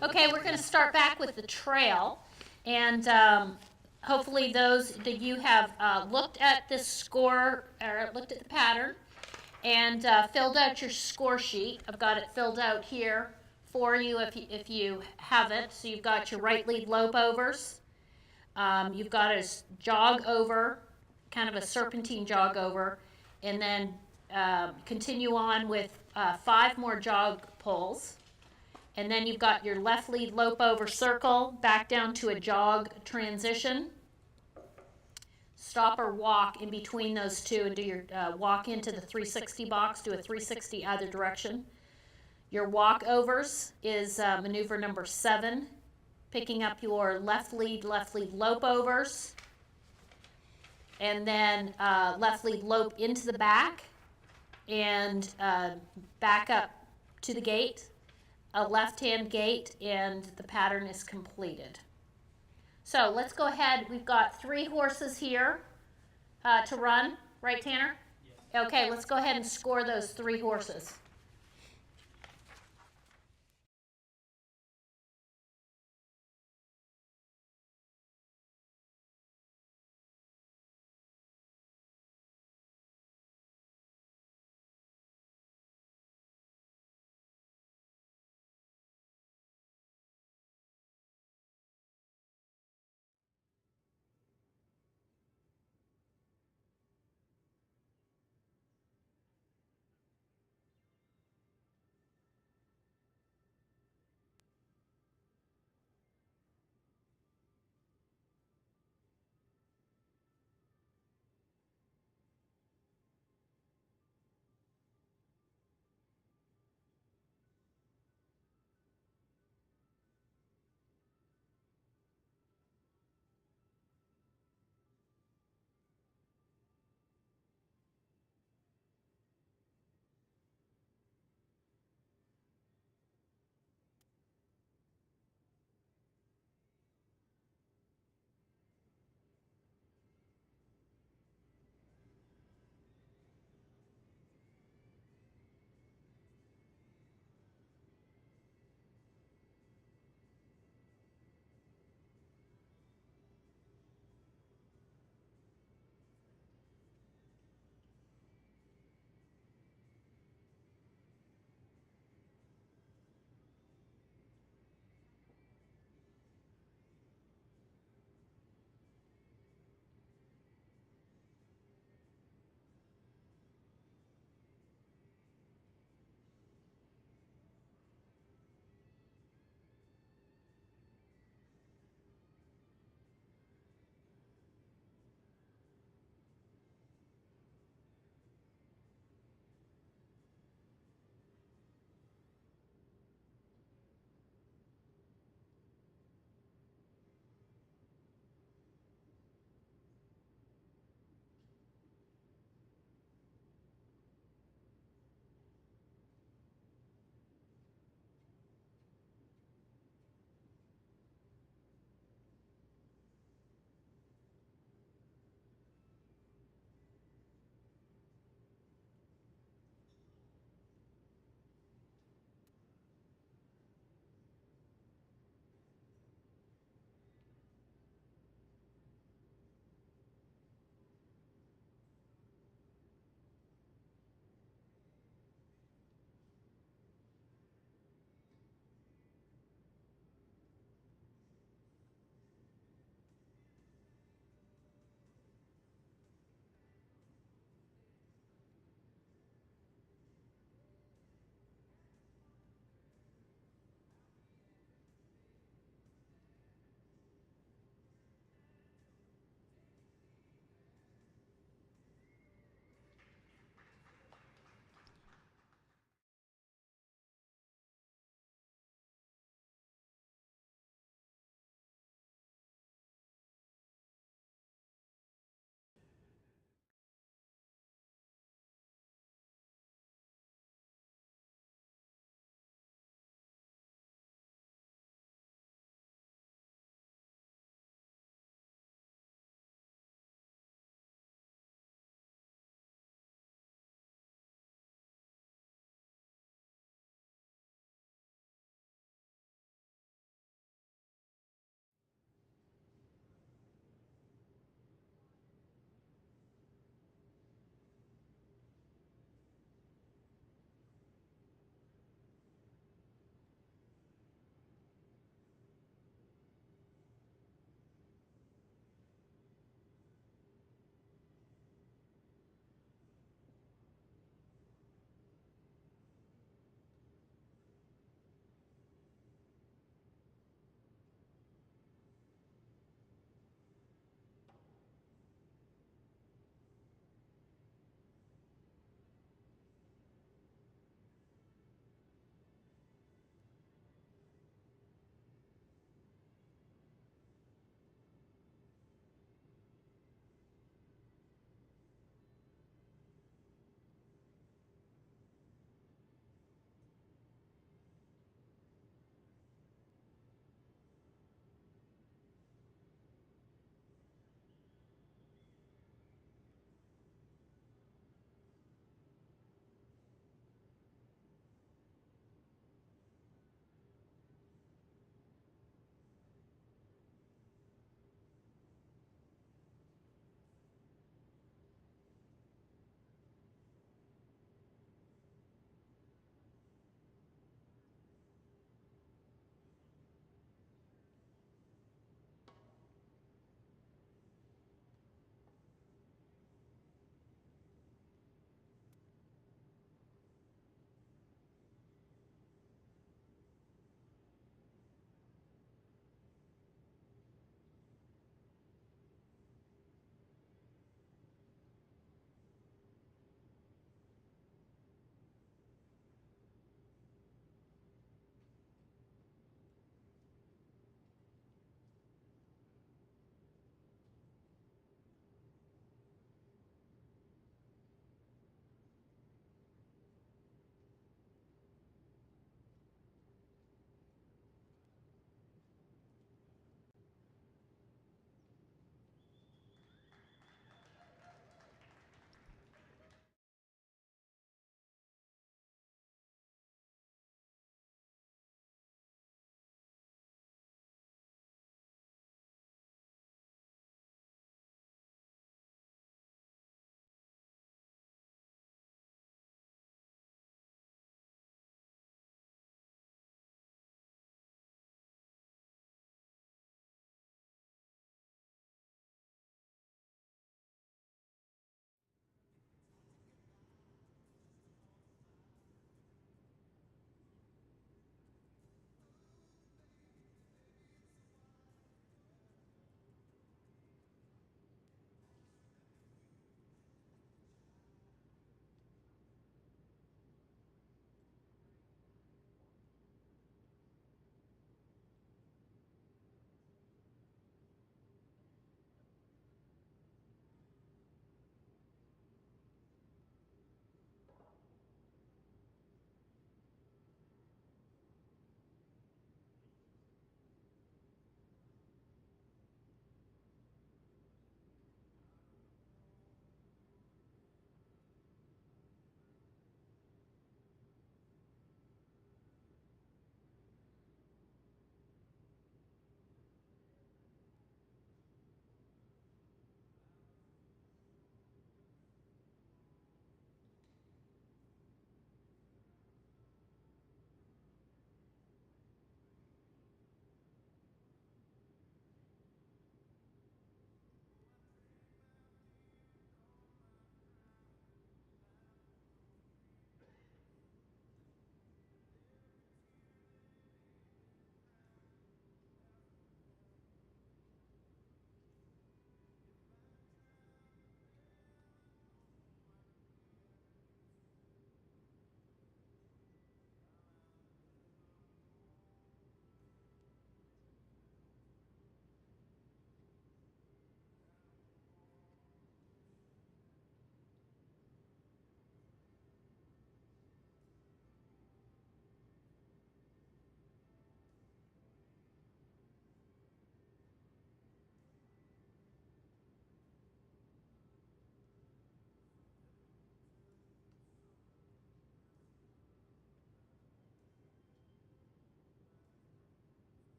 Okay, we're going to start back with the trail, and hopefully those that you have looked at this score or looked at the pattern and filled out your score sheet. I've got it filled out here for you if you haven't. So you've got your right lead lope overs. You've got a jog over, kind of a serpentine jog over, and then continue on with 5 more jog pulls. And then you've got your left lead lope over circle, back down to a jog transition. Stop or walk in between those two and do your walk into the 360 box, do a 360 either direction. Your walk overs is maneuver number 7, picking up your left lead lope overs, and then left lead lope into the back and back up to the gate, a left-hand gate, and the pattern is completed. So let's go ahead. We've got 3 horses here to run, right, Tanner? Yes. Okay, let's go ahead and score those 3 horses.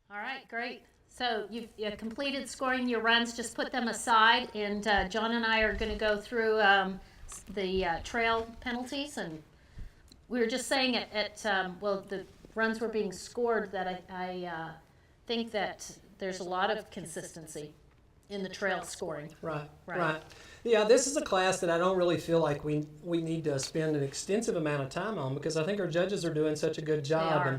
All right, great. So you've completed scoring your runs, just put them aside, and John and I are going to go through the trail penalties. And we were just saying well, the runs were being scored that I think that there's a lot of consistency in the trail scoring. Right. Yeah, this is a class that I don't really feel like we need to spend an extensive amount of time on, because I think our judges are doing such a good job. They are.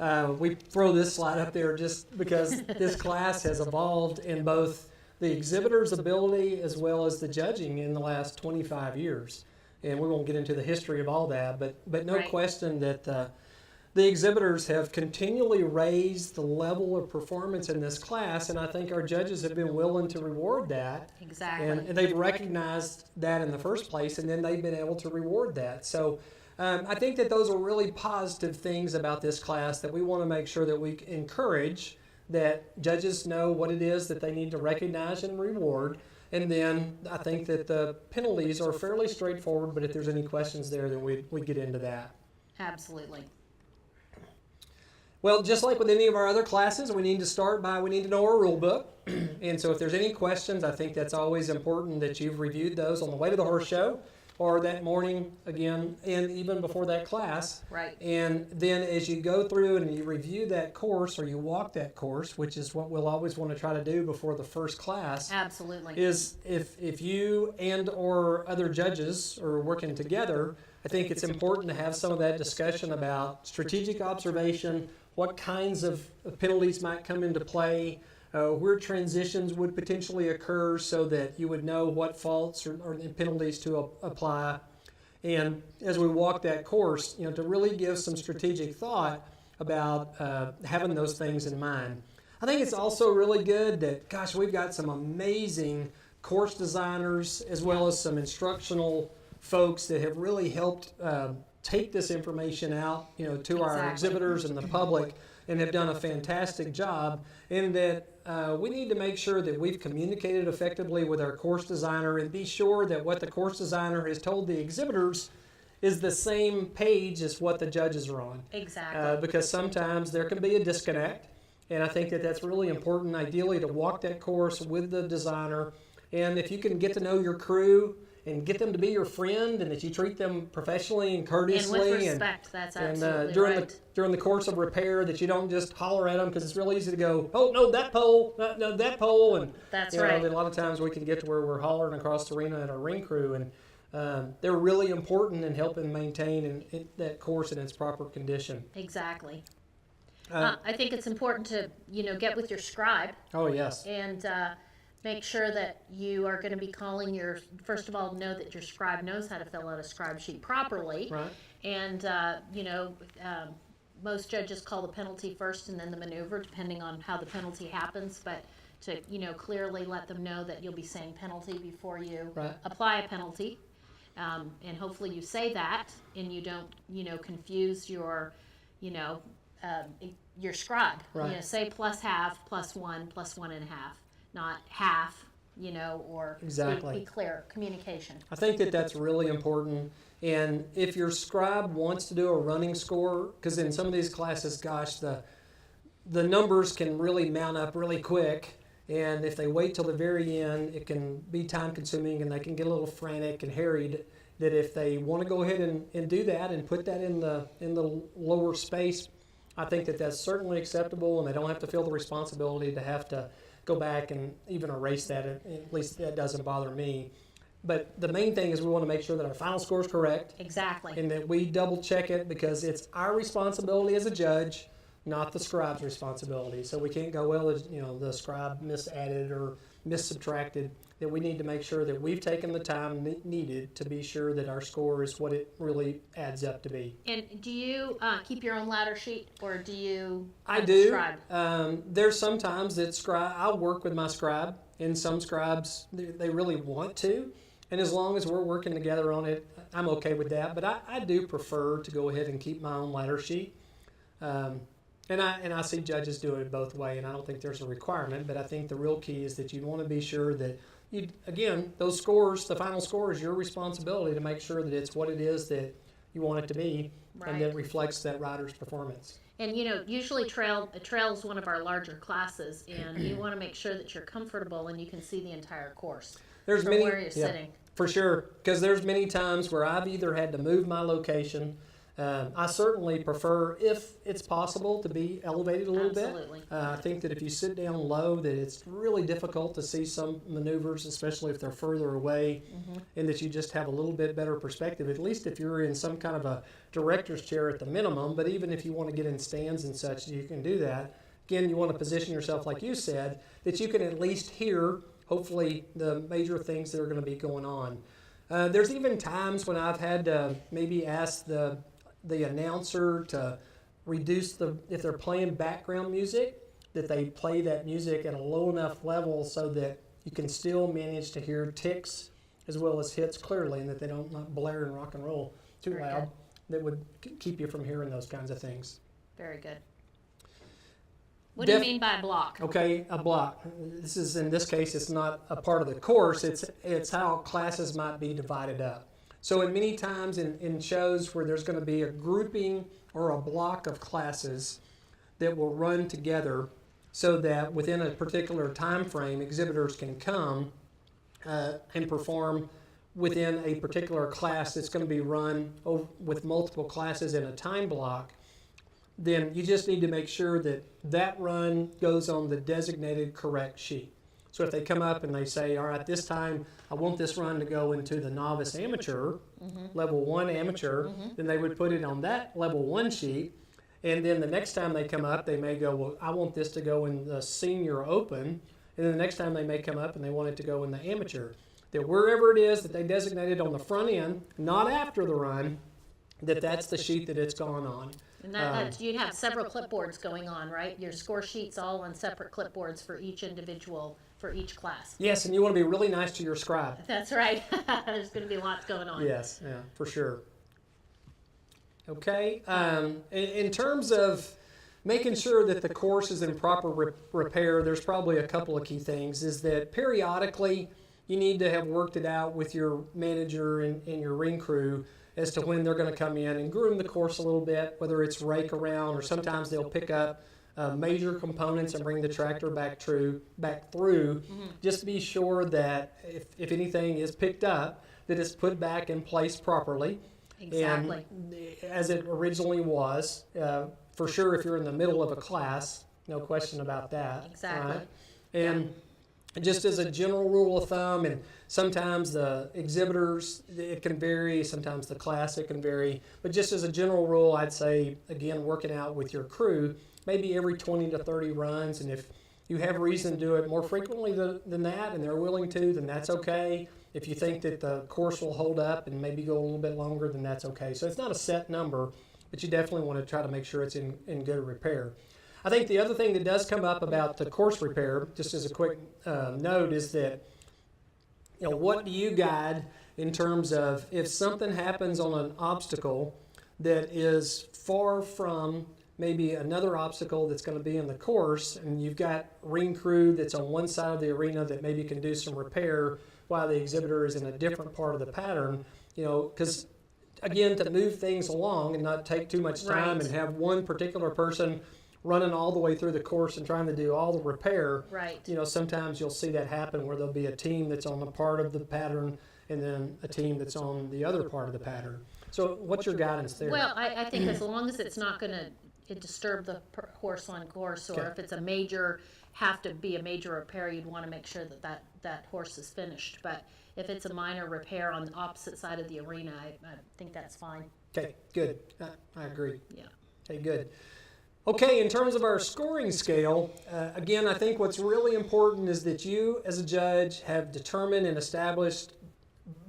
And we throw this slide up there just because this class has evolved in both the exhibitor's ability as well as the judging in the last 25 years. And we won't get into the history of all that, but no Right. question that the exhibitors have continually raised the level of performance in this class, and I think our judges have been willing to reward that. Exactly. And they've recognized that in the first place, and then they've been able to reward that. So I think that those are really positive things about this class that we want to make sure that we encourage, that judges know what it is that they need to recognize and reward. And then I think that the penalties are fairly straightforward, but if there's any questions there, then we get into that. Absolutely. Well, just like with any of our other classes, we need to know our rule book. And so if there's any questions, I think that's always important that you've reviewed those on the way to the horse show, or that morning again, and even before that class. Right. And then as you go through and you review that course, or you walk that course, which is what we'll always want to try to do before the first class, Absolutely. is if you and or other judges are working together, I think it's important to have some of that discussion about strategic observation, what kinds of penalties might come into play, where transitions would potentially occur, so that you would know what faults or penalties to apply. And as we walk that course, to really give some strategic thought about having those things in mind. I think it's also really good that, gosh, we've got some amazing course designers as well as some instructional folks that have really helped take this information out, to our Exactly. exhibitors and the public, and have done a fantastic job. And that we need to make sure that we've communicated effectively with our course designer, and be sure that what the course designer has told the exhibitors is the same page as what the judges are on. Exactly. Because sometimes there can be a disconnect, and I think that that's really important, ideally, to walk that course with the designer. And if you can get to know your crew and get them to be your friend, and that you treat them professionally and And courteously, with respect, that's absolutely right. during the course of repair, that you don't just holler at them, because it's real easy to go, oh no, that pole, no, that pole, and That's you know, right. a lot of times we can get to where we're hollering across the arena at our ring crew, and they're really important in helping maintain that course in its proper condition. Exactly. Uh, I think it's important to, get with your scribe Oh yes, and make sure that you are going to be calling first of all, know that your scribe knows how to fill out a scribe sheet properly. right, And, most judges call the penalty first and then the maneuver, depending on how the penalty happens. But to, clearly let them know that you'll be saying penalty before you Right. apply a penalty. And hopefully you say that and you don't, confuse your, your scribe. Right. Say plus half, plus 1 and a half, not half, or Exactly. be clear, communication. I think that that's really important. And if your scribe wants to do a running score, because in some of these classes, gosh, the numbers can really mount up really quick. And if they wait till the very end, it can be time consuming, and they can get a little frantic and harried. That if they want to go ahead and do that and put that in the lower space, I think that that's certainly acceptable, and they don't have to feel the responsibility to have to go back and even erase that. At least that doesn't bother me. But the main thing is we want to make sure that our final score is correct, Exactly. and that we double check it, because it's our responsibility as a judge, not the scribe's responsibility. So we can't go, well, the scribe misadded or missubtracted. That we need to make sure that we've taken the time needed to be sure that our score is what it really adds up to be. And do you keep your own ladder sheet, or do you I do. scribe? There's sometimes that I'll work with my scribe, and some scribes, they really want to. And as long as we're working together on it, I'm okay with that. But I do prefer to go ahead and keep my own ladder sheet. And I see judges do it both ways, and I don't think there's a requirement. But I think the real key is that you want to be sure that those scores, the final score, is your responsibility to make sure that it's what it is that you want it to be, and that Right. reflects that rider's performance. And usually trail is one of our larger classes, and you want to make sure that you're comfortable and you can see the entire course There's from many, where you're sitting. for sure, because there's many times where I've either had to move my location. I certainly prefer, if it's possible, to be elevated a little Absolutely. bit. I think that if you sit down low, that it's really difficult to see some maneuvers, especially if they're further away, and that you just have a little bit better perspective, at least if you're in some kind of a director's chair at the minimum. But even if you want to get in stands and such, you can do that. Again, you want to position yourself, like you said, that you can at least hear, hopefully, the major things that are going to be going on. There's even times when I've had to maybe ask the announcer to reduce if they're playing background music, that they play that music at a low enough level so that you can still manage to hear ticks as well as hits clearly, and that they don't not blare and rock and roll too Very loud. good. That would keep you from hearing those kinds of things. Very good. What do you Def- mean by block? Okay, a block. This is, in this case, it's not a part of the course. It's how classes might be divided up. So in many times in shows where there's going to be a grouping or a block of classes that will run together, so that within a particular time frame, exhibitors can come and perform within a particular class that's going to be run with multiple classes in a time block. Then you just need to make sure that that run goes on the designated correct sheet. So if they come up and they say, all right, this time I want this run to go into the novice amateur, level 1 amateur, then they would put it on that level 1 sheet. And then the next time they come up, they may go, well, I want this to go in the senior open. And then the next time they may come up and they want it to go in the amateur. That wherever it is that they designated on the front end, not after the run, that's the sheet that it's gone on. And that you'd have several clipboards going on, right? Your score sheets all on separate clipboards for each individual, for each class. Yes, and you want to be really nice to your scribe. That's right. There's going to be lots going on. Yes, yeah, for sure. Okay, in terms of making sure that the course is in proper repair, there's probably a couple of key things. Is that periodically you need to have worked it out with your manager and your ring crew as to when they're going to come in and groom the course a little bit, whether it's rake around or sometimes they'll pick up major components and bring the tractor back through. Just be sure that if anything is picked up, that it's put back in place properly. Exactly. And as it originally was, for sure if you're in the middle of a class, no question about that. Exactly. Right? And just as a general rule of thumb, and sometimes the exhibitors, it can vary, sometimes the class, it can vary, but just as a general rule, I'd say, again, working out with your crew, maybe every 20 to 30 runs, and if you have reason to do it more frequently than that, and they're willing to, then that's okay. If you think that the course will hold up and maybe go a little bit longer, then that's okay. So it's not a set number, but you definitely want to try to make sure it's in good repair. I think the other thing that does come up about the course repair, just as a quick note, is that, what do you guide in terms of if something happens on an obstacle that is far from maybe another obstacle that's going to be in the course, and you've got ring crew that's on one side of the arena that maybe can do some repair while the exhibitor is in a different part of the pattern, because again, to move things along and not take too much time Right. and have one particular person running all the way through the course and trying to do all the repair. Right. Sometimes you'll see that happen where there'll be a team that's on a part of the pattern and then a team that's on the other part of the pattern. So what's your guidance there? Well, I think as long as it's not going to disturb the horse on course, or Okay. if it's have to be a major repair, you'd want to make sure that horse is finished. But if it's a minor repair on the opposite side of the arena, I think that's fine. Okay, good. I agree. Yeah. Okay, good. Okay, in terms of our scoring scale, again, I think what's really important is that you, as a judge, have determined and established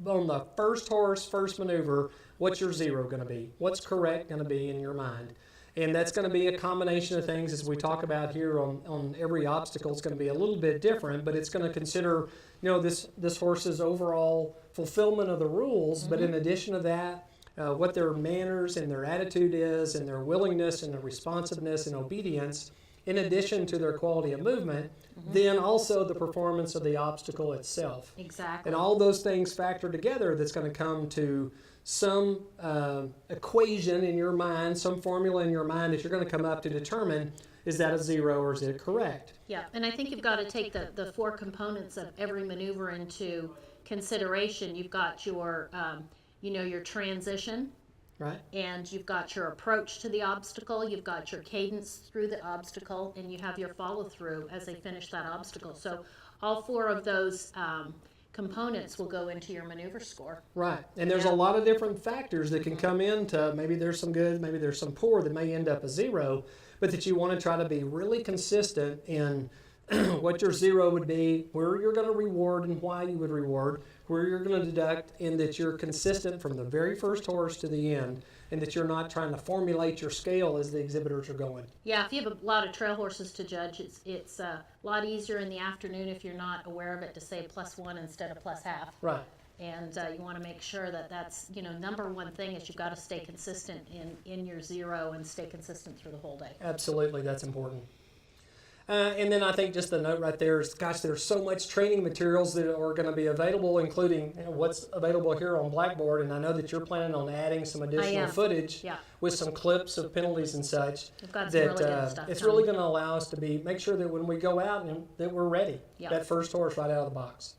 on the first horse, first maneuver, what's your zero going to be? What's correct going to be in your mind? And that's going to be a combination of things, as we talk about here on every obstacle. It's going to be a little bit different, but it's going to consider, this horse's overall fulfillment of the rules. But in addition to that, what their manners and their attitude is, and their willingness and their responsiveness and obedience in addition to their quality of movement, then also the performance of the obstacle itself. Exactly. And all those things factor together that's going to come to some equation in your mind, some formula in your mind that you're going to come up to determine, is that a 0 or is it correct? Yeah, and I think you've got to take the four components of every maneuver into consideration. You've got your, your transition, Right? and you've got your approach to the obstacle, you've got your cadence through the obstacle, and you have your follow through as they finish that obstacle. So all four of those components will go into your maneuver score. Right. And there's a lot of different factors that can come into, maybe there's some good, maybe there's some poor that may end up a 0, but that you want to try to be really consistent in what your 0 would be, where you're going to reward and why you would reward, where you're going to deduct, and that you're consistent from the very first horse to the end, and that you're not trying to formulate your scale as the exhibitors are going. Yeah, if you have a lot of trail horses to judge, it's a lot easier in the afternoon if you're not aware of it to say +1 instead of +half. Right. And you want to make sure that that's, number one thing is you've got to stay consistent in your 0 and stay consistent through the whole day. Absolutely, that's important. And then I think just the note right there is, gosh, there's so much training materials that are going to be available, including what's available here on Blackboard. And I know that you're planning on adding some additional footage with some clips of penalties and such. We've got some really good stuff it's coming. really going to allow us to make sure that when we go out and that we're ready. Yeah. That first horse right out of the box.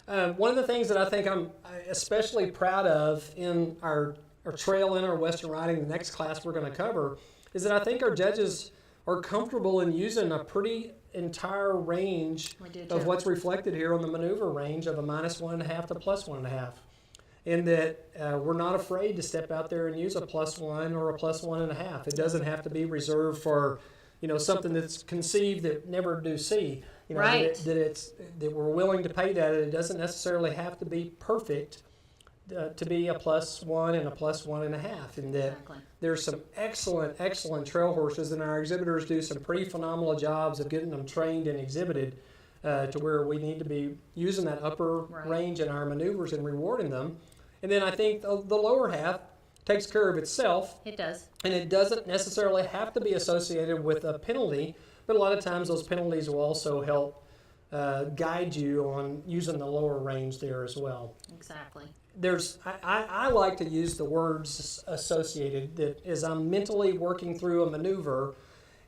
One of the things that I think I'm especially proud of in our trail in our Western riding, the next class we're going to cover, is that I think our judges are comfortable in using a pretty entire range of what's reflected here on the maneuver range of a -1.5 to +1.5. And that we're not afraid to step out there and use a +1 or a +1.5. It doesn't have to be reserved for, something that's conceived that never do see. Right. That we're willing to pay that. It doesn't necessarily have to be perfect to be a +1 and a +1.5. And that Exactly. there's some excellent trail horses, and our exhibitors do some pretty phenomenal jobs of getting them trained and exhibited to where we need to be using that upper range in our maneuvers and rewarding them. And then I think the lower half takes care of itself. It does. And it doesn't necessarily have to be associated with a penalty, but a lot of times those penalties will also help guide you on using the lower range there as well. Exactly. I like to use the words associated, that as I'm mentally working through a maneuver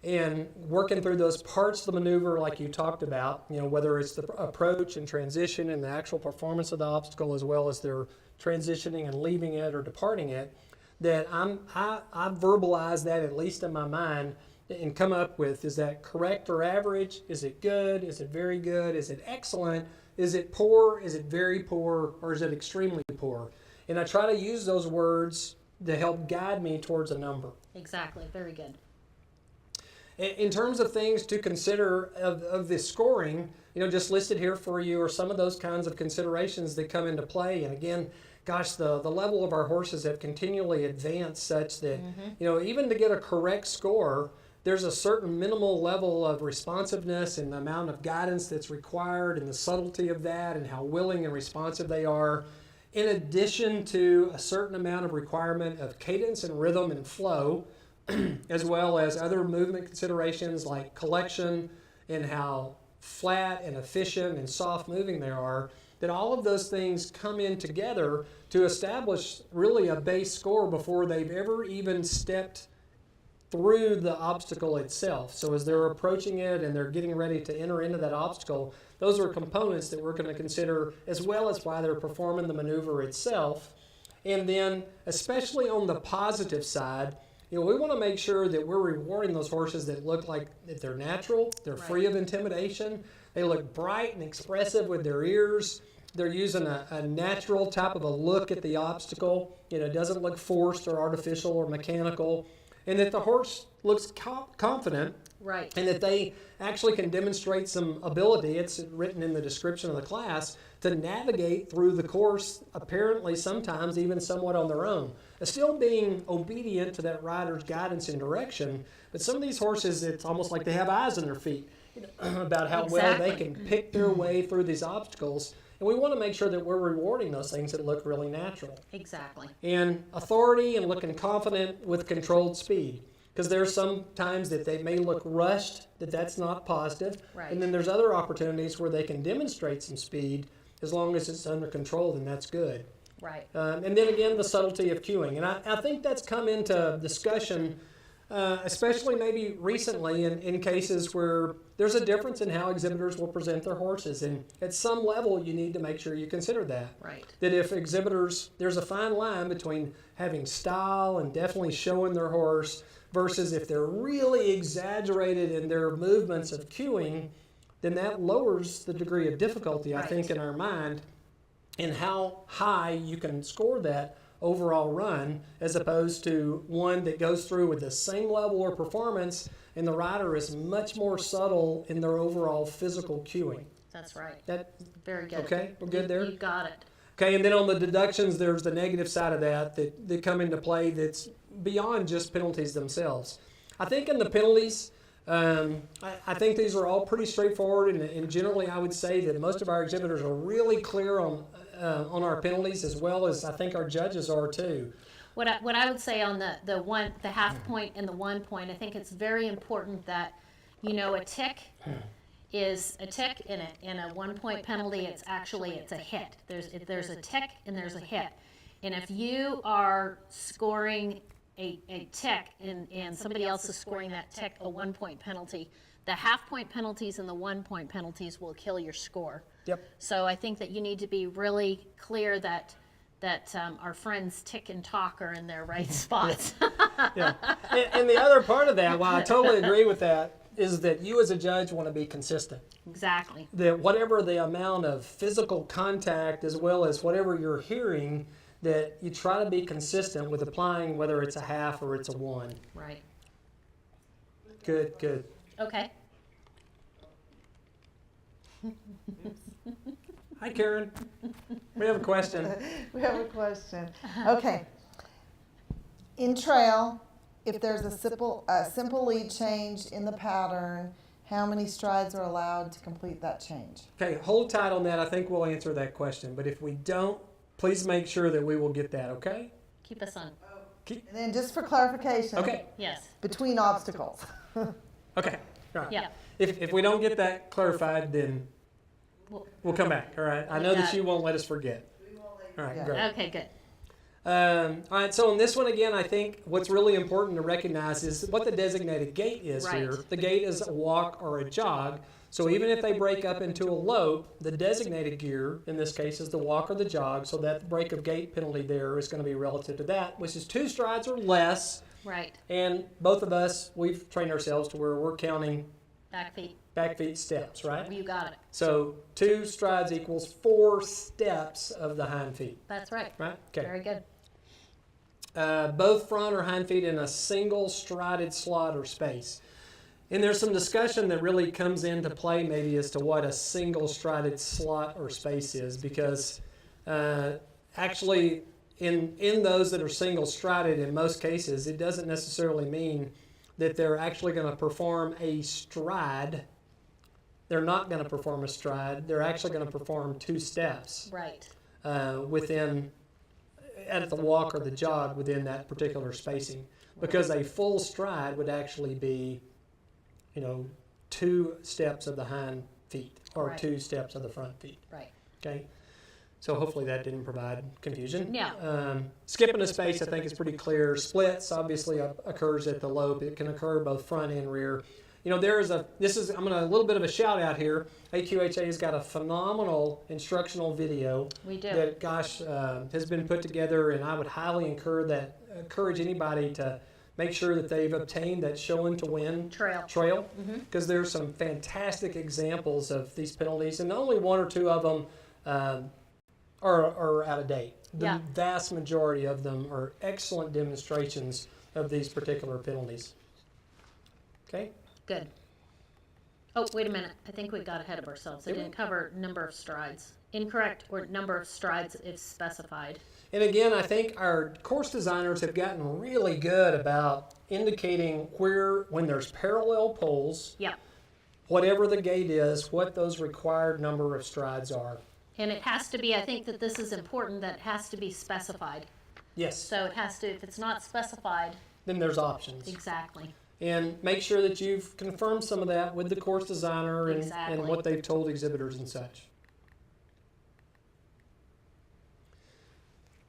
and working through those parts of the maneuver like you talked about, whether it's the approach and transition and the actual performance of the obstacle as well as their transitioning and leaving it or departing it, that I verbalize that at least in my mind and come up with, is that correct or average? Is it good? Is it very good? Is it excellent? Is it poor? Is it very poor? Or is it extremely poor? And I try to use those words to help guide me towards a number. Exactly. Very good. In terms of things to consider of this scoring, just listed here for you are some of those kinds of considerations that come into play. And again, gosh, the level of our horses have continually advanced such that, even to get a correct score, there's a certain minimal level of responsiveness and the amount of guidance that's required and the subtlety of that and how willing and responsive they are, in addition to a certain amount of requirement of cadence and rhythm and flow, as well as other movement considerations like collection and how flat and efficient and soft moving they are, that all of those things come in together to establish really a base score before they've ever even stepped through the obstacle itself. So as they're approaching it and they're getting ready to enter into that obstacle, those are components that we're going to consider, as well as why they're performing the maneuver itself. And then, especially on the positive side, we want to make sure that we're rewarding those horses that look like that they're natural, they're free of intimidation, they look bright and expressive with their ears, they're using a natural type of a look at the obstacle, it doesn't look forced or artificial or mechanical, and that the horse looks confident, Right. and that they actually can demonstrate some ability, it's written in the description of the class, to navigate through the course, apparently sometimes even somewhat on their own. Still being obedient to that rider's guidance and direction, but some of these horses, it's almost like they have eyes on their feet about how well they can pick their way through these obstacles. And we want to make sure that we're rewarding those things that look really natural. Exactly. And authority and looking confident with controlled speed. Because there's some times that they may look rushed, that's not positive. Right. And then there's other opportunities where they can demonstrate some speed. As long as it's under control, then that's good. Right. And then again, the subtlety of cueing. And I think that's come into discussion, especially maybe recently in cases where there's a difference in how exhibitors will present their horses. And at some level, you need to make sure you consider that. Right. That if exhibitors, there's a fine line between having style and definitely showing their horse versus if they're really exaggerated in their movements of cueing, then that lowers the degree of difficulty, I Right. think, in our mind in how high you can score that overall run as opposed to one that goes through with the same level of performance and the rider is much more subtle in their overall physical cueing. That's right. That Very good. okay? We're good there? You got it. Okay, and then on the deductions, there's the negative side of that come into play that's beyond just penalties themselves. I think in the penalties, I think these are all pretty straightforward, and generally I would say that most of our exhibitors are really clear on our penalties as well as I think our judges are too. What I would say on the half point and the 1 point, I think it's very important that, a tick is a tick in a 1 point penalty. It's a hit. There's a tick and there's a hit. And if you are scoring a tick and somebody else is scoring that tick a 1 point penalty, the half point penalties and the 1 point penalties will kill your score. Yep. So I think that you need to be really clear that our friends Tick and Talk are in their right spots. Yeah. And the other part of that, while I totally agree with that, is that you as a judge want to be consistent. Exactly. That whatever the amount of physical contact as well as whatever you're hearing, that you try to be consistent with applying whether it's a half or it's a 1. Right. Good, good. Okay. Hi, Karen. We have a question. We have a question. Okay. In trail, if there's a simple lead change in the pattern, how many strides are allowed to complete that change? Okay, hold tight on that. I think we'll answer that question. But if we don't, please make sure that we will get that, okay? Keep us on. And then just for clarification, Okay, Yes. between obstacles. okay. All right. Yeah. If we don't get that clarified, then Well- we'll come back, all right? I know that got you won't let us forget. All right, Yeah. great. Okay, good. All right, so on this one again, I think what's really important to recognize is what the designated gait is Right. here. The gait is a walk or a jog. So even if they break up into a lope, the designated gear, in this case, is the walk or the jog. So that break of gait penalty there is going to be relative to that, which is 2 strides or less. Right. And both of us, we've trained ourselves to where we're counting Back feet. back feet steps, right? You got it. So 2 strides equals 4 steps of the hind feet, That's right. right? Okay. Very good. Both front or hind feet in a single strided slot or space. And there's some discussion that really comes into play maybe as to what a single strided slot or space is, because actually in those that are single strided, in most cases, it doesn't necessarily mean that they're actually going to perform a stride. They're not going to perform a stride. They're actually going to perform 2 steps Right. at the walk or the jog within that particular spacing, because a full stride would actually be 2 steps of the hind feet or Right. 2 steps of the front feet. Right. Okay, so hopefully that didn't provide confusion. Yeah. Skipping a space, I think, is pretty clear. Splits obviously occurs at the lope. It can occur both front and rear. I'm going to a little bit of a shout out here. AQHA has got a phenomenal instructional video We do. that, has been put together, and I would highly encourage anybody to make sure that they've obtained that Showing to Win Trail. because there's some fantastic examples of these penalties, and only 1 or 2 of them are out of date. The Yeah. vast majority of them are excellent demonstrations of these particular penalties. Okay? Good. Oh, wait a minute. I think we got ahead of ourselves. It Did we? didn't cover number of strides. Incorrect, or number of strides if specified. And again, I think our course designers have gotten really good about indicating when there's parallel poles, Yeah. whatever the gait is, what those required number of strides are. And it has to be, I think that this is important, that it has to be specified. Yes. So it has to, if it's not specified, then there's options. Exactly. And make sure that you've confirmed some of that with the course designer and Exactly. what they've told exhibitors and such.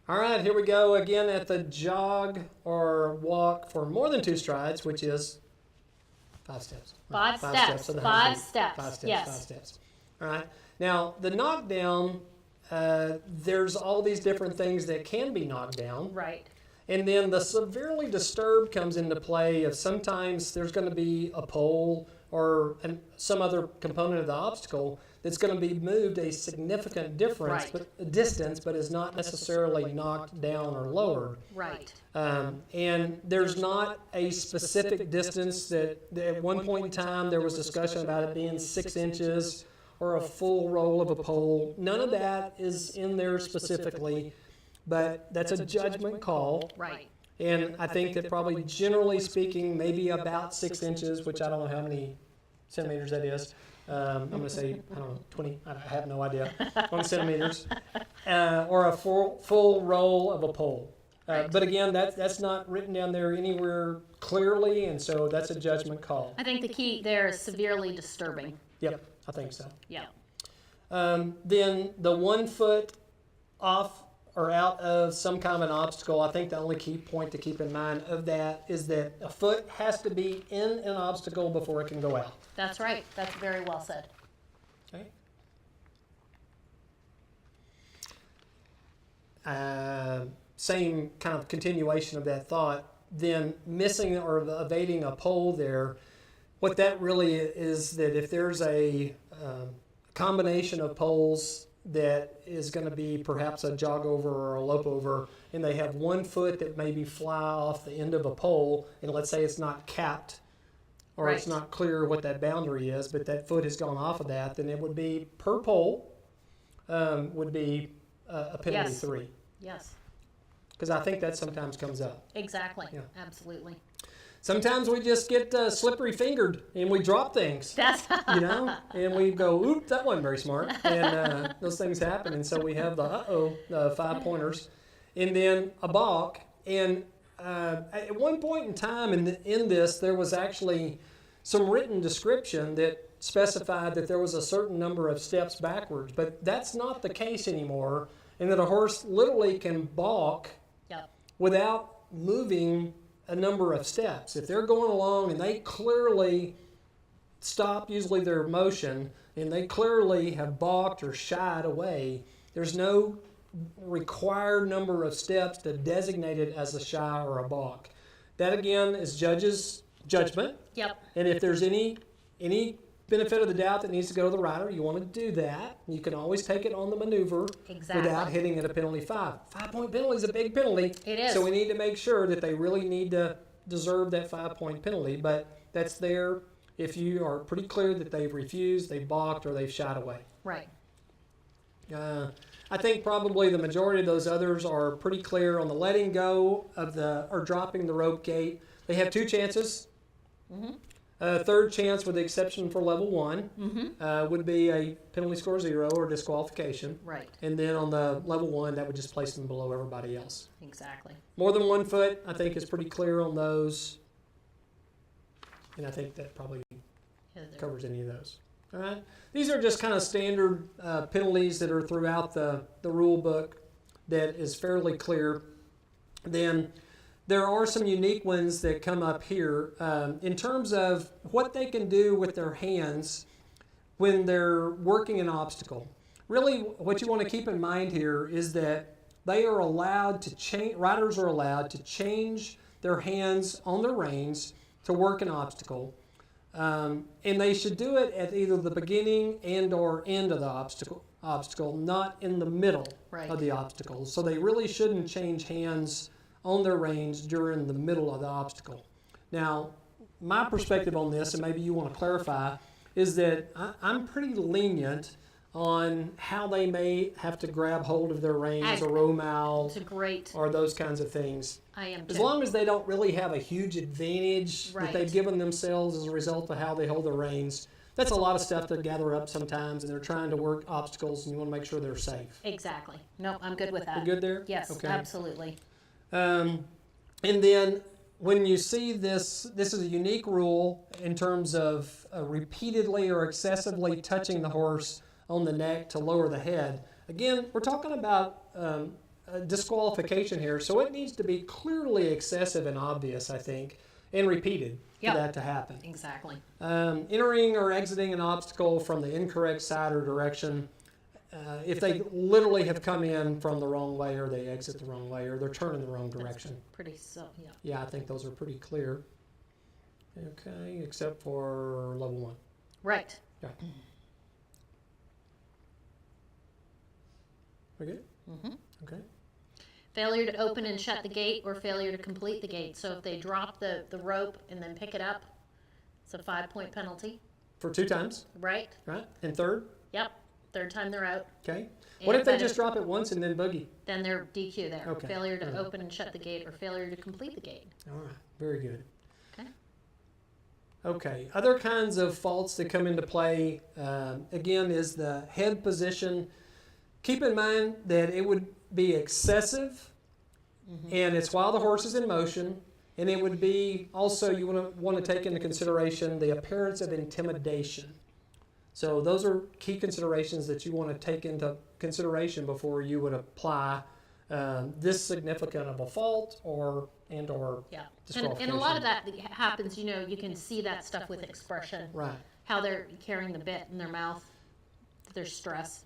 All right, here we go again at the jog or walk for more than 2 strides, which is 5 steps. Five steps. of the 5 100 feet. steps. 5 steps. Yes. 5 steps. All right. Now the knockdown, there's all these different things that can be knocked down. Right. And then the severely disturbed comes into play of sometimes there's going to be a pole or some other component of the obstacle that's going to be moved a significant difference, Right. but a distance, but is not necessarily knocked down or lowered. Right. And there's not a specific distance that at one point in time there was discussion about it being 6 inches or a full roll of a pole. None of that is in there specifically, but that's a judgment call. Right. And I think that probably generally speaking, maybe about 6 inches, which I don't know how many centimeters that is. I'm going to say, I don't know, 20, I have no idea, 20 centimeters, or a full roll of a pole. But again, that's not written down there anywhere clearly, and so that's a judgment call. I think the key there is severely disturbing. Yep, I think so. Yeah. Then the 1 foot off or out of some kind of an obstacle, I think the only key point to keep in mind of that is that a foot has to be in an obstacle before it can go out. That's right. That's very well said. Okay. Same kind of continuation of that thought, then missing or evading a pole there, what that really is that if there's a combination of poles that is going to be perhaps a jog over or a lope over, and they have 1 foot that maybe fly off the end of a pole, and let's say it's not capped, or it's Right. not clear what that boundary is, but that foot has gone off of that, then it would be per pole would be a penalty Yes. 3. Yes. Because I think that sometimes comes up. Exactly. Yeah. Absolutely. Sometimes we just get slippery fingered and we drop things, That's you know, and we go, oop, that wasn't very smart. And those things happen. And so we have the 5 pointers and then a balk. And at one point in time in this, there was actually some written description that specified that there was a certain number of steps backwards. But that's not the case anymore, and that a horse literally can balk Yep. without moving a number of steps. If they're going along and they clearly stop usually their motion and they clearly have balked or shied away, there's no required number of steps to designate it as a shy or a balk. That again is judge's judgment, Yep. and if there's any benefit of the doubt that needs to go to the rider, you want to do that. You can always take it on the maneuver Exactly. without hitting it a penalty 5. 5-point penalty is a big penalty. It is. So we need to make sure that they really need to deserve that 5-point penalty. But that's there if you are pretty clear that they've refused, they've balked, or they've shied away. Right. I think probably the majority of those others are pretty clear on the letting go of or dropping the rope gate. They have 2 chances. Third chance, with the exception for level 1, would be a penalty score 0 or disqualification. Right. And then on the level 1, that would just place them below everybody else. Exactly. More than 1 foot, I think, is pretty clear on those. And I think that probably Heather. covers any of those. All right. These are just kind of standard penalties that are throughout the rule book that is fairly clear. Then there are some unique ones that come up here in terms of what they can do with their hands when they're working an obstacle. Really, what you want to keep in mind here is that they are allowed to change, riders are allowed to change their hands on their reins to work an obstacle. And they should do it at either the beginning and or end of the obstacle, not in the middle Right. of the obstacle. So they really shouldn't change hands on their reins during the middle of the obstacle. Now, my perspective on this, and maybe you want to clarify, is that I'm pretty lenient on how they may have to grab hold of their reins or roam out It's a great. or those kinds of things. I am. As too. long as they don't really have a huge advantage that Right. they've given themselves as a result of how they hold their reins, that's a lot of stuff to gather up sometimes, and they're trying to work obstacles, and you want to make sure they're safe. Exactly. No, I'm good with that. You good there? Yes. Okay. Absolutely. And then when you see this, this is a unique rule in terms of repeatedly or excessively touching the horse on the neck to lower the head. Again, we're talking about a disqualification here, so it needs to be clearly excessive and obvious, I think, and repeated Yep. for that to happen. Exactly. Entering or exiting an obstacle from the incorrect side or direction, if they literally have come in from the wrong way, or they exit the wrong way, or they're turning the wrong direction. Pretty so, yeah. Yeah, I think those are pretty clear. Okay, except for level 1. Right. Yeah. We good? Mhm. Okay. Failure to open and shut the gate or failure to complete the gate. So if they drop the rope and then pick it up, it's a 5-point penalty, For 2 times, right? right? And third, Yep. Third time they're out. okay. What And if they but just drop it once and then boogie? Then they're DQ there. Okay. Failure to Alright. open and shut the gate or failure to complete the gate. All right, very good. Okay. Okay, other kinds of faults that come into play, again, is the head position. Keep in mind that it would be excessive, and it's while the horse is in motion, and it would be also, you want to take into consideration the appearance of intimidation. So those are key considerations that you want to take into consideration before you would apply this significant of a fault or Yeah. And a disqualification. lot of that happens, you can see that stuff with expression, Right. how they're carrying the bit in their mouth, there's stress.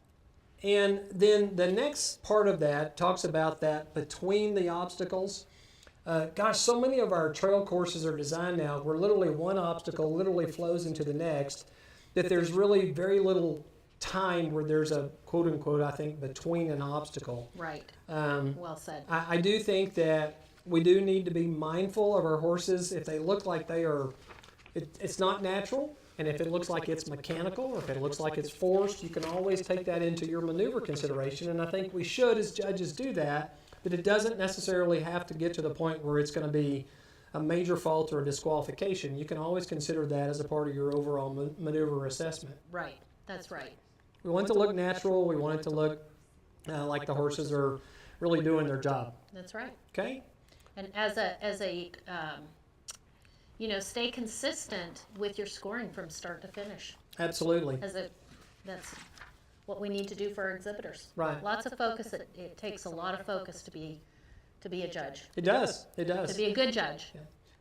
And then the next part of that talks about that between the obstacles. Gosh, so many of our trail courses are designed now where literally one obstacle literally flows into the next, that there's really very little time where there's a quote unquote, I think, between an obstacle. Right. Well said. I do think that we do need to be mindful of our horses. If they look like they are, it's not natural, and if it looks like it's mechanical, or if it looks like it's forced, you can always take that into your maneuver consideration, and I think we should, as judges, do that, but it doesn't necessarily have to get to the point where it's going to be a major fault or a disqualification. You can always consider that as a part of your overall maneuver assessment. Right. That's right. We want it to look natural. We want it to look like the horses are really doing their job. That's right. Okay? And stay consistent with your scoring from start to finish. Absolutely. That's what we need to do for our exhibitors. Right. Lots of focus. It takes a lot of focus to be a judge, It does. It to does. be a good judge.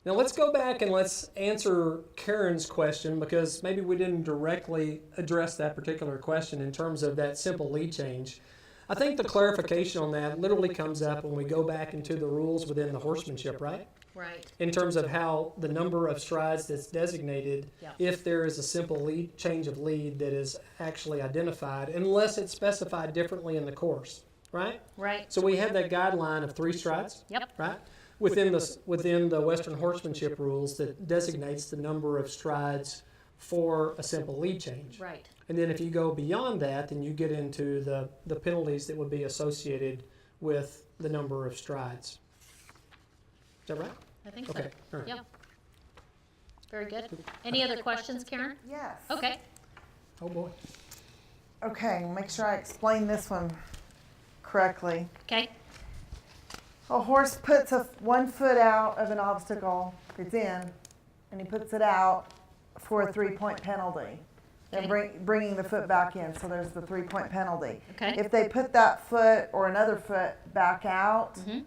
Now let's go back and let's answer Karen's question, because maybe we didn't directly address that particular question in terms of that simple lead change. I think the clarification on that literally comes up when we go back into the rules within the horsemanship, right? Right. In terms of how the number of strides that's designated, Yeah. if there is a simple lead change of lead that is actually identified, unless it's specified differently in the course, right? Right. So we have that guideline of 3 strides, Yep. right? Within the Western horsemanship rules that designates the number of strides for a simple lead change. Right. And then if you go beyond that, then you get into the penalties that would be associated with the number of strides. Is that right? I think so. Okay, all right. Yep. Very good. Any other questions, Karen? Yes. Okay. Oh, boy. Okay, make sure I explain this one correctly. Okay. A horse puts 1 foot out of an obstacle, it's in, and he puts it out for a 3-point penalty. And bringing the foot back in, so there's the 3-point penalty. Okay. If they put that foot or another foot back out, Mhm.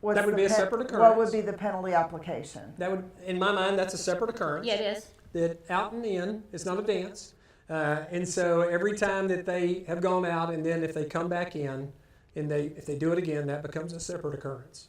what's That would the be a pen- separate What occurrence. would be the penalty application? That would, in my mind, that's a separate occurrence. Yeah, it is. That out and in, it's not a dance. And so every time that they have gone out, and then if they come back in, and if they do it again, that becomes a separate occurrence.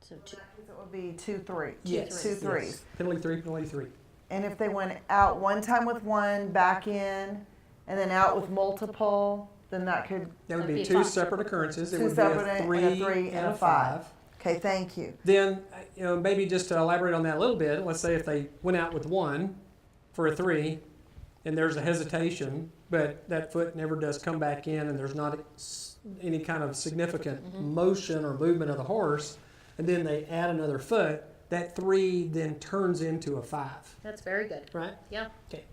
So It would be 2 3. Yes. 2 3s. Yes. Penalty 3, penalty 3. And if they went out one time with one, back in, and then out with multiple, then that could, That would That'd be be 2 five. separate occurrences. It 2 would be separate a and a 3 3 and a 5. okay, thank you. Then, maybe just to elaborate on that a little bit, let's say if they went out with 1 for a 3, and there's a hesitation, but that foot never does come back in, and there's not any kind of significant motion or movement of the horse, and then they add another foot, that 3 then turns into a 5, that's very good. right? Yeah. Okay.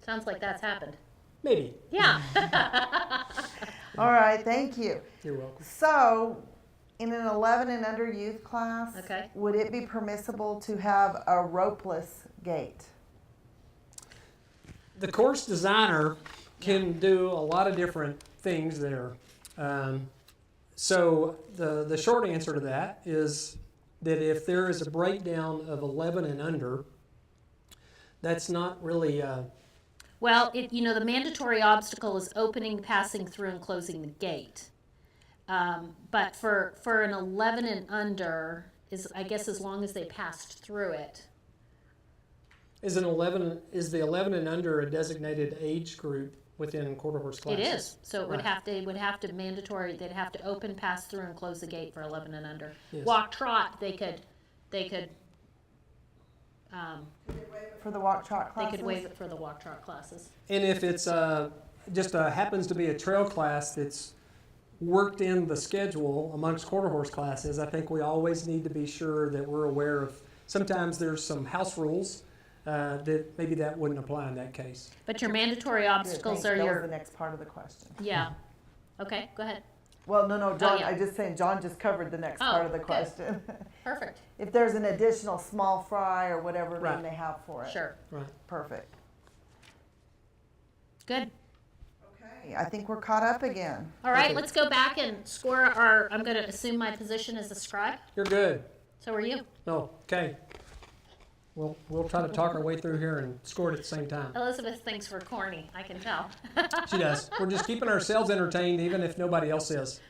Sounds like that's happened. Maybe. Yeah. All right, thank you. You're welcome. So, In an 11 and under youth class, Okay. would it be permissible to have a ropeless gate? The course designer can do a lot of different things there. So the short answer to that is that if there is a breakdown of 11 and under, that's not really, Well, the mandatory obstacle is opening, passing through, and closing the gate. But for an 11 and under is, I guess, as long as they passed through it. is the 11 and under a designated age group within quarter horse It classes? is. So it would Right. have to mandatory. They'd have to open, pass through, and close the gate for 11 and under. Yes. Walk, trot. They could. For the walk trot They classes? could waive it for the walk, trot classes. And if it's just happens to be a trail class that's worked in the schedule amongst quarter horse classes, I think we always need to be sure that we're aware of, sometimes there's some house rules that maybe that wouldn't apply in that case. But your mandatory Good, obstacles thanks. are That was your, the next part of the question. yeah. Okay, go ahead. Well, no, John, yeah. I just saying, John just covered the next Oh, part of the good. question. Perfect. If there's an additional small fry or whatever Right. name they have for it. Sure. Right. Perfect. Good. Okay, I think we're caught up again. All right, Okay. let's go back and score our, I'm going to assume my position as a scribe. You're good. So are you. No, okay. We'll try to talk our way through here and score it at the same time. Elizabeth thinks we're corny, I can tell. She does. We're just keeping ourselves entertained, even if nobody else is.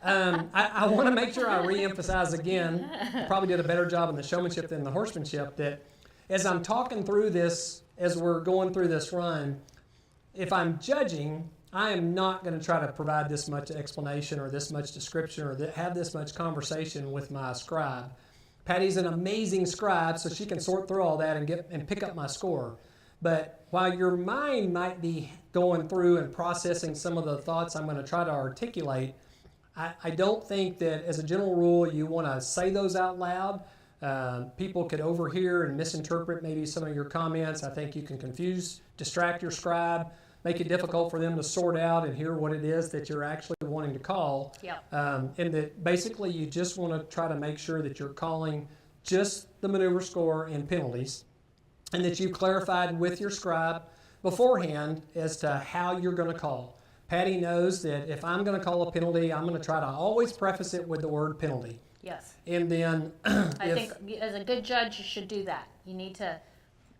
I want to make sure I re-emphasize again, probably did a better job in the showmanship than the horsemanship, that as I'm talking through this, as we're going through this run, if I'm judging, I am not going to try to provide this much explanation or this much description or have this much conversation with my scribe. Patty's an amazing scribe, so she can sort through all that and pick up my score. But while your mind might be going through and processing some of the thoughts I'm going to try to articulate, I don't think that as a general rule you want to say those out loud. People could overhear and misinterpret maybe some of your comments. I think you can confuse, distract your scribe, make it difficult for them to sort out and hear what it is that you're actually wanting to call. Yep. And that basically you just want to try to make sure that you're calling just the maneuver score and penalties, and that you clarified with your scribe beforehand as to how you're going to call. Patty knows that if I'm going to call a penalty, I'm going to try to always preface it with the word penalty. Yes. And then I think as a good judge, you should do that. You need to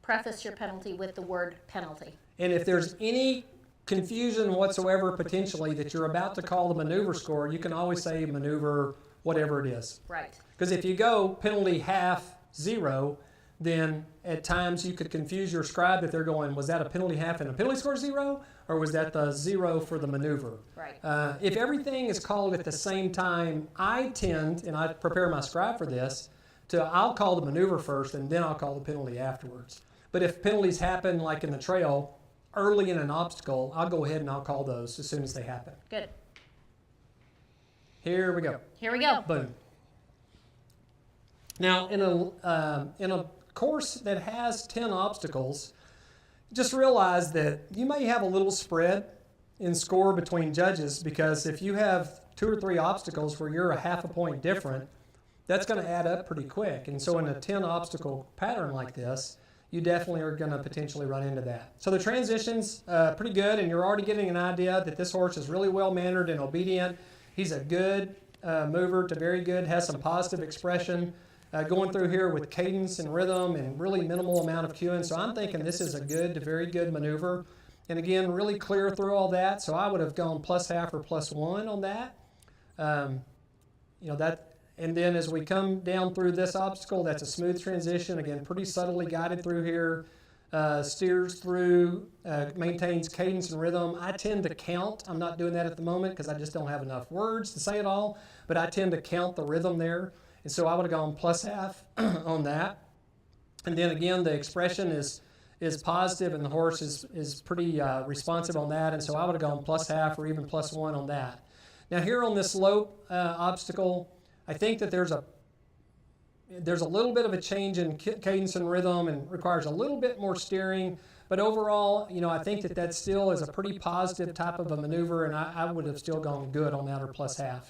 preface your penalty with the word penalty. And if there's any confusion whatsoever potentially that you're about to call the maneuver score, you can always say maneuver whatever it is. Right. Because if you go penalty half 0, then at times you could confuse your scribe if they're going, was that a penalty half and a penalty score 0? Or was that the 0 for the maneuver? Right. If everything is called at the same time, I tend, and I prepare my scribe for this, I'll call the maneuver first and then I'll call the penalty afterwards. But if penalties happen like in the trail, early in an obstacle, I'll go ahead and I'll call those as soon as they happen. Good. Here we go. Here we go. Boom. Now, in a course that has 10 obstacles, just realize that you may have a little spread in score between judges, because if you have 2 or 3 obstacles where you're a half a point different, that's going to add up pretty quick. And so in a 10 obstacle pattern like this, you definitely are going to potentially run into that. So the transition's pretty good, and you're already getting an idea that this horse is really well mannered and obedient. He's a good mover to very good, has some positive expression. Going through here with cadence and rhythm and really minimal amount of cueing. So I'm thinking this is a good to very good maneuver. And again, really clear through all that. So I would have gone +1/2 or +1 on that. And then as we come down through this obstacle, that's a smooth transition. Again, pretty subtly guided through here. Steers through, maintains cadence and rhythm. I tend to count. I'm not doing that at the moment because I just don't have enough words to say it all. But I tend to count the rhythm there. And so I would have gone +1/2 on that. And then again, the expression is positive and the horse is pretty responsive on that. And so I would have gone +1/2 or even +1 on that. Now here on this slope obstacle, I think that there's a little bit of a change in cadence and rhythm and requires a little bit more steering. But overall, I think that still is a pretty positive type of a maneuver, and I would have still gone good on that or +1/2.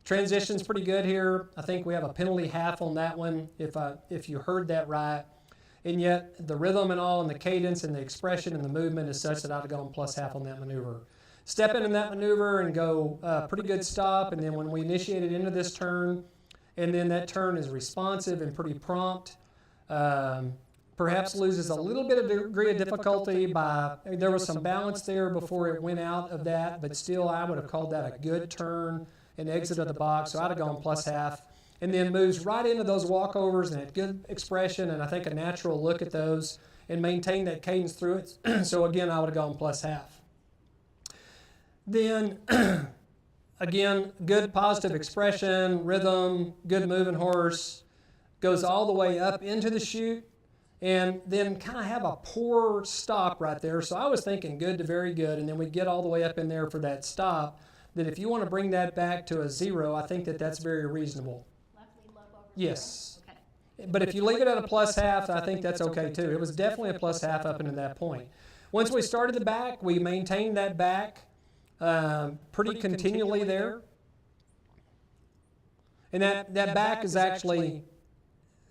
Transition's pretty good here. I think we have a penalty half on that one, if you heard that right. And yet the rhythm and all and the cadence and the expression and the movement is such that I'd have gone plus half on that maneuver. Step into that maneuver and go pretty good stop, and then when we initiated into this turn, and then that turn is responsive and pretty prompt, perhaps loses a little bit of degree of difficulty there was some balance there before it went out of that, but still I would have called that a good turn and exit of the box, so I'd have gone plus half. And then moves right into those walkovers and a good expression and I think a natural look at those and maintain that cadence through it. So again, I would have gone plus half. Then again, good positive expression, rhythm, good moving horse, goes all the way up into the chute and then kind of have a poor stop right there. So I was thinking good to very good, and then we get all the way up in there for that stop. That if you want to bring that back to a 0, I think that that's very reasonable. Yes. Okay. But if you leave it at a plus half, I think that's okay too. It was definitely a plus half up into that point. Once we started the back, we maintained that back pretty continually there. And that back is actually,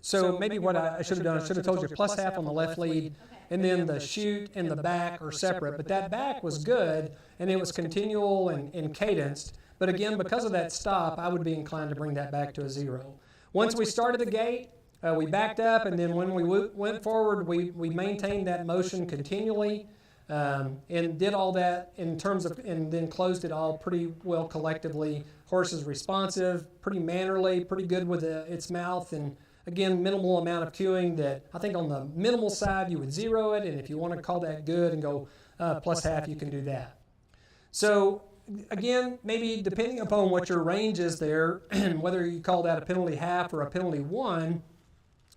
so maybe what I should have done, I should have told you plus half on the left lead, and then the chute and the back are separate. But that back was good, and it was continual and cadenced. But again, because of that stop, I would be inclined to bring that back to a 0. Once we started the gate, we backed up, and then when we went forward, we maintained that motion continually and did all that in terms of, and then closed it all pretty well collectively. Horse is responsive, pretty mannerly, pretty good with its mouth, and again, minimal amount of cueing that I think on the minimal side you would 0 it, and if you want to call that good and go plus half, you can do that. So again, maybe depending upon what your range is there, and whether you call that a penalty half or a penalty 1,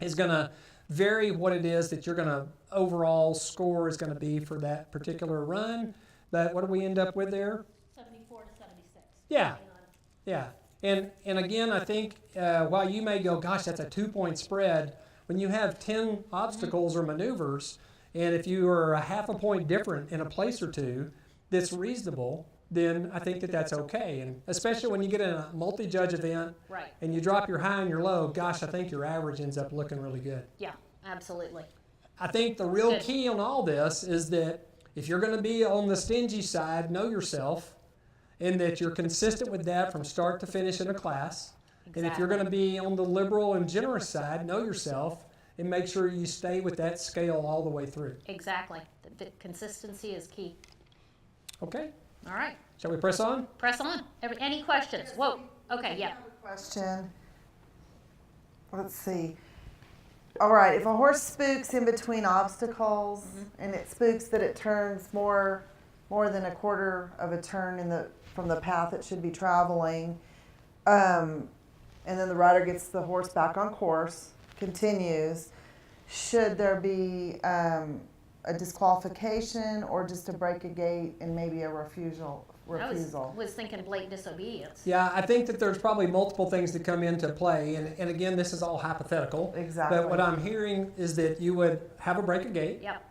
is going to vary what it is that you're going to overall score is going to be for that particular run. But what do we end up with there? 74 to 76. Yeah, yeah. And again, I think while you may go, gosh, that's a 2-point spread, when you have 10 obstacles or maneuvers, and if you are a half a point different in a place or two, that's reasonable, then I think that that's okay. And especially when you get in a multi-judge event Right. and you drop your high and your low, gosh, I think your average ends up looking really good. Yeah, absolutely. I think the real Good. key on all this is that if you're going to be on the stingy side, know yourself, and that you're consistent with that from start to finish in a class. And if you're going to be on the liberal and generous side, know yourself and make sure you stay with that scale all the way through. Exactly. The consistency is key. Okay? All right, Shall we press on? press on. Any questions? Whoa, okay, yeah. Question. Let's see. All right, if a horse spooks in between obstacles and it spooks that it turns more than a quarter of a turn from the path it should be traveling, and then the rider gets the horse back on course, continues, should there be a disqualification or just a break a gate and maybe a refusal? I was thinking blatant disobedience. Yeah, I think that there's probably multiple things that come into play. And again, this is all hypothetical. Exactly. But what I'm hearing is that you would have a break a gate. Yep,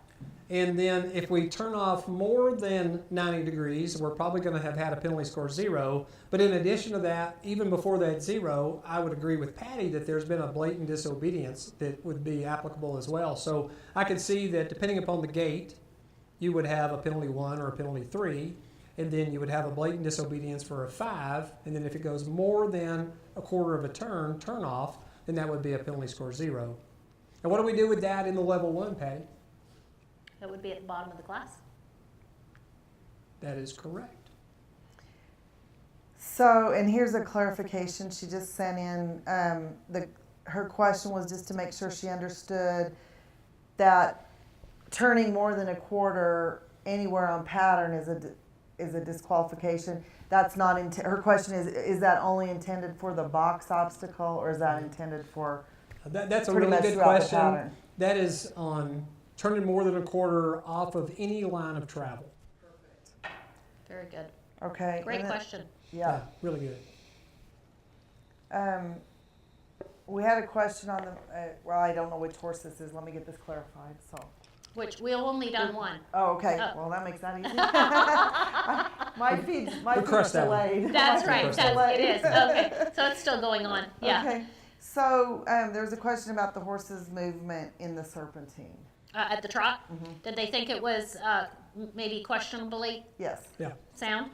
And then if we turn off more than 90 degrees, we're probably going to have had a penalty score 0. But in addition to that, even before that 0, I would agree with Patty that there's been a blatant disobedience that would be applicable as well. So I could see that depending upon the gate, you would have a penalty 1 or a penalty 3. And then you would have a blatant disobedience for a 5. And then if it goes more than a quarter of a turn off, then that would be a penalty score 0. And what do we do with that in the level 1, Patty? that would be at the bottom of the class. That is correct. So, and here's a clarification she just sent in. Her question was just to make sure she understood that turning more than a quarter anywhere on pattern is a disqualification. That's not her question is that only intended for the box obstacle, or is that intended for That's a pretty really much good throughout the question. pattern? That is on turning more than a quarter off of any line of travel. Very good. Okay. Great and then- question. Yeah. Really good. We had a question on the, well, I don't know which horse this is. Let me get this clarified. So. Which we've only done one. Oh, okay. Oh. Well, that makes that easy. My feed's crushed that one. delayed. That's My right, feed's it delayed. is, okay, so it's still going on, yeah. Okay, so there was a question about the horse's movement in the serpentine. At the trot, did they think it was, maybe questionably Yes. Yeah. sound?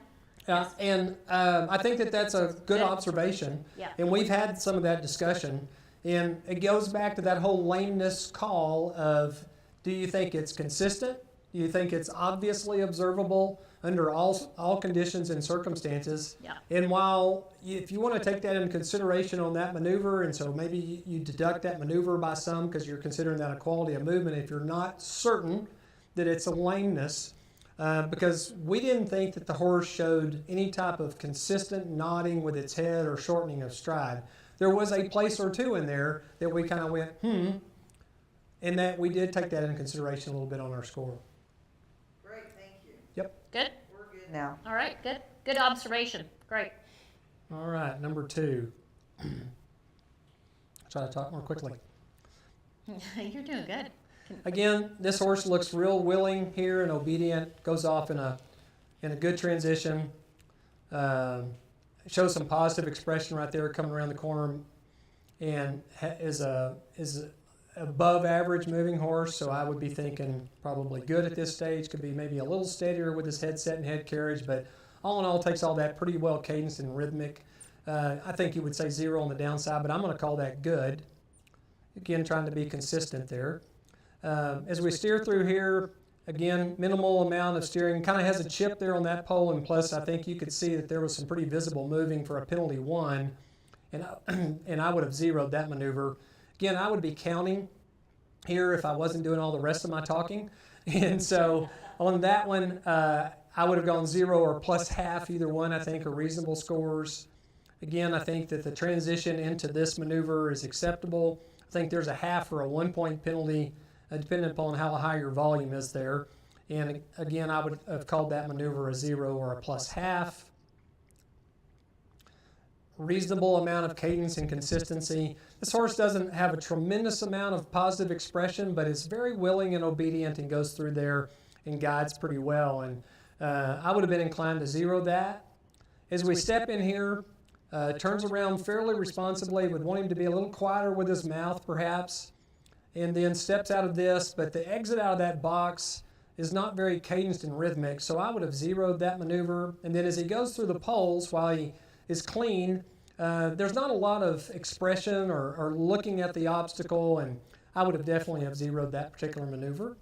And I think that that's a good observation. Yeah. And we've had some of that discussion. And it goes back to that whole lameness call of, do you think it's consistent? Do you think it's obviously observable under all conditions and circumstances? Yeah. And while, if you want to take that into consideration on that maneuver, and so maybe you deduct that maneuver by some because you're considering that a quality of movement, if you're not certain that it's a lameness, because we didn't think that the horse showed any type of consistent nodding with its head or shortening of stride. There was a place or two in there that we kind of went, and that we did take that into consideration a little bit on our score. Great, thank you. Yep. Good, We're good now. all right, good observation, great. All right, number 2. Try to talk more quickly. You're doing good. Again, this horse looks real willing here and obedient. Goes off in a good transition. Shows some positive expression right there coming around the corner, and is above average moving horse. So I would be thinking probably good at this stage. Could be maybe a little steadier with his head set and head carriage, but all in all, takes all that pretty well cadenced and rhythmic. I think you would say 0 on the downside, but I'm going to call that good. Again, trying to be consistent there. As we steer through here, again, minimal amount of steering. Kind of has a chip there on that pole, and plus I think you could see that there was some pretty visible moving for a penalty 1, and I would have zeroed that maneuver. Again, I would be counting here if I wasn't doing all the rest of my talking, and so on that one, I would have gone 0 or plus half. Either one, I think, are reasonable scores. Again, I think that the transition into this maneuver is acceptable. I think there's a half or a 1-point penalty, depending upon how high your volume is there. And again, I would have called that maneuver a 0 or a plus half. Reasonable amount of cadence and consistency. This horse doesn't have a tremendous amount of positive expression, but is very willing and obedient and goes through there and guides pretty well. And I would have been inclined to 0 that. As we step in here, turns around fairly responsibly, would want him to be a little quieter with his mouth perhaps, and then steps out of this, but the exit out of that box is not very cadenced and rhythmic, so I would have 0'd that maneuver. And then as he goes through the poles, while he is clean, there's not a lot of expression or looking at the obstacle, and I would have definitely have 0'd that particular maneuver.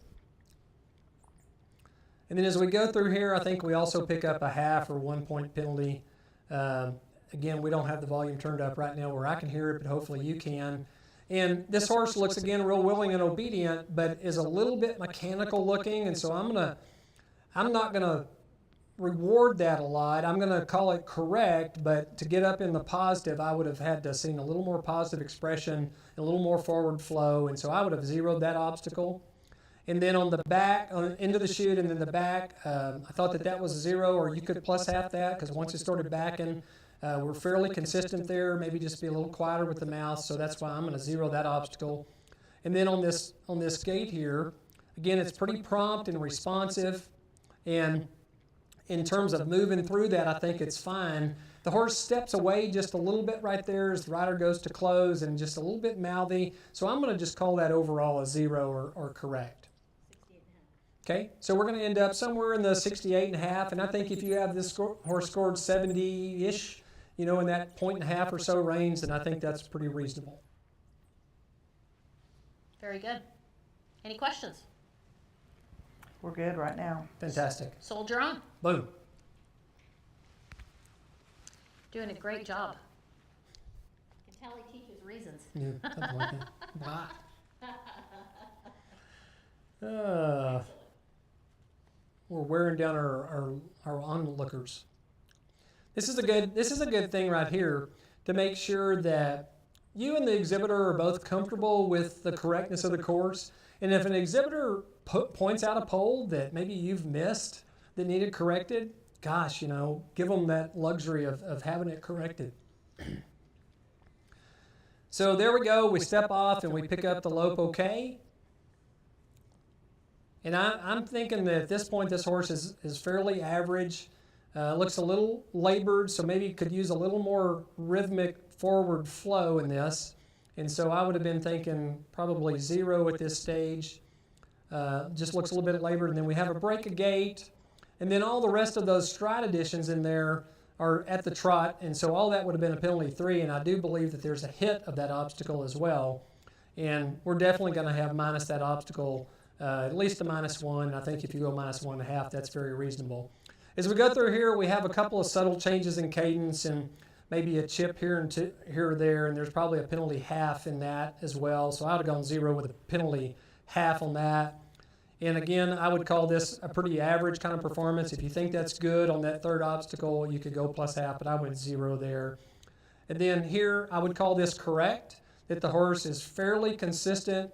And then as we go through here, I think we also pick up a half or 1-point penalty. Again, we don't have the volume turned up right now where I can hear it, but hopefully you can. And this horse looks, again, real willing and obedient, but is a little bit mechanical looking, and so I'm not gonna reward that a lot. I'm gonna call it correct, but to get up in the positive, I would have had to seen a little more positive expression, a little more forward flow, and so I would have 0'd that obstacle. And then on the back, into the chute and then the back, I thought that was a 0, or you could plus half that, because once it started backing, we're fairly consistent there, maybe just be a little quieter with the mouth, so that's why I'm going to 0 that obstacle. And then on this gate here, again, it's pretty prompt and responsive, and in terms of moving through that, I think it's fine. The horse steps away just a little bit right there as the rider goes to close, and just a little bit mouthy, so I'm going to just call that overall a 0 or correct. Okay, so we're going to end up somewhere in the 68.5, and I think if you have this horse scored 70-ish, in that 1.5 or so range, then I think that's pretty reasonable. Very good. Any questions? We're good right now. Fantastic. Soldier on. Boom. Doing a great job. I can tell he teaches reasons. Yeah, something like that. We're wearing down our onlookers. This is a good thing right here to make sure that you and the exhibitor are both comfortable with the correctness of the course. And if an exhibitor points out a pole that maybe you've missed that needed corrected, gosh, give them that luxury of having it corrected. So there we go. We step off and we pick up the lope okay. And I'm thinking that at this point this horse is fairly average. Looks a little labored, so maybe could use a little more rhythmic forward flow in this. And so I would have been thinking probably 0 at this stage. Just looks a little bit labored. And then we have a break a gait. And then all the rest of those stride additions in there are at the trot. And so all that would have been a penalty 3. And I do believe that there's a hit of that obstacle as well. And we're definitely going to have minus that obstacle, at least a -1. I think if you go -1.5, that's very reasonable. As we go through here, we have a couple of subtle changes in cadence and maybe a chip here or there, and there's probably a penalty half in that as well. So I would have gone 0 with a penalty half on that. And again, I would call this a pretty average kind of performance. If you think that's good on that third obstacle, you could go +0.5, but I went 0 there. And then here, I would call this correct, that the horse is fairly consistent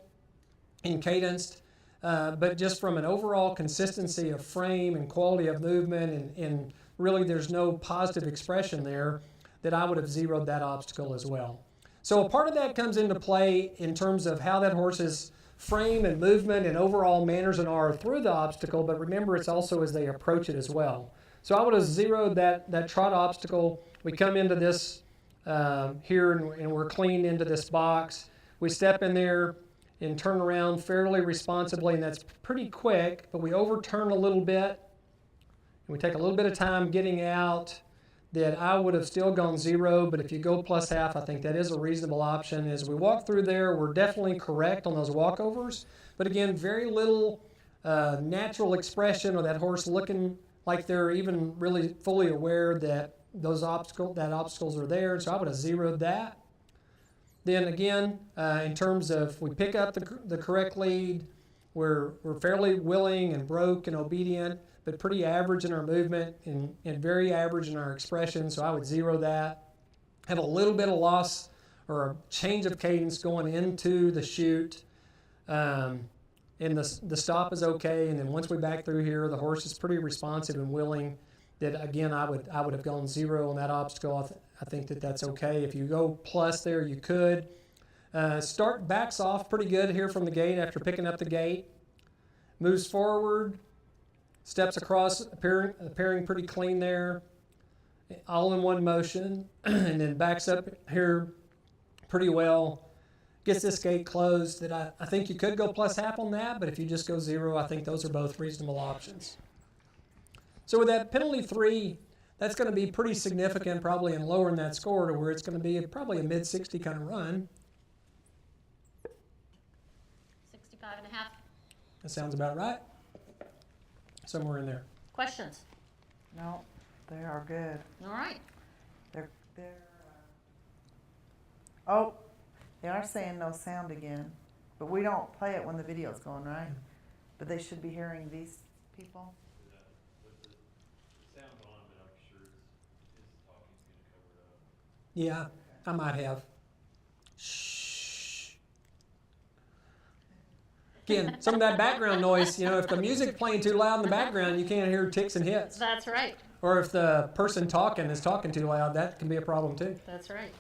in cadence. But just from an overall consistency of frame and quality of movement and really there's no positive expression there, that I would have zeroed that obstacle as well. So a part of that comes into play in terms of how that horse's frame and movement and overall manners and are through the obstacle, but remember it's also as they approach it as well. So I would have zeroed that trot obstacle. We come into this here and we're clean into this box. We step in there and turn around fairly responsibly, and that's pretty quick, but we overturn a little bit, and we take a little bit of time getting out, that I would have still gone 0, but if you go +0.5, I think that is a reasonable option. As we walk through there, we're definitely correct on those walkovers, but again, very little natural expression or that horse looking like they're even really fully aware that those obstacles are there, so I would have zeroed that. Then again, in terms of we pick up the correct lead, we're fairly willing and broke and obedient, but pretty average in our movement and very average in our expression, so I would 0 that. Have a little bit of loss or a change of cadence going into the chute, and the stop is okay, and then once we back through here, the horse is pretty responsive and willing. That again, I would have gone 0 on that obstacle. I think that's okay. If you go plus there, you could. Start backs off pretty good here from the gate after picking up the gate. Moves forward, steps across, appearing pretty clean there, all in one motion, and then backs up here pretty well. Gets this gate closed. That I think you could go +0.5 on that, but if you just go 0, I think those are both reasonable options. So with that penalty 3, that's going to be pretty significant probably in lowering that score to where it's going to be probably a mid-60 kind of run. 65.5. That sounds about right. Somewhere in there. Questions? No, they are good. All right. They're oh, they are saying no sound again, but we don't play it when the video's going, right? But they should be hearing these people. Yeah, I might have. Shh. Again, some of that background noise, if the music's playing too loud in the background, you can't hear ticks and hits. That's right. Or if the person talking is talking too loud, that can be a problem too. That's right.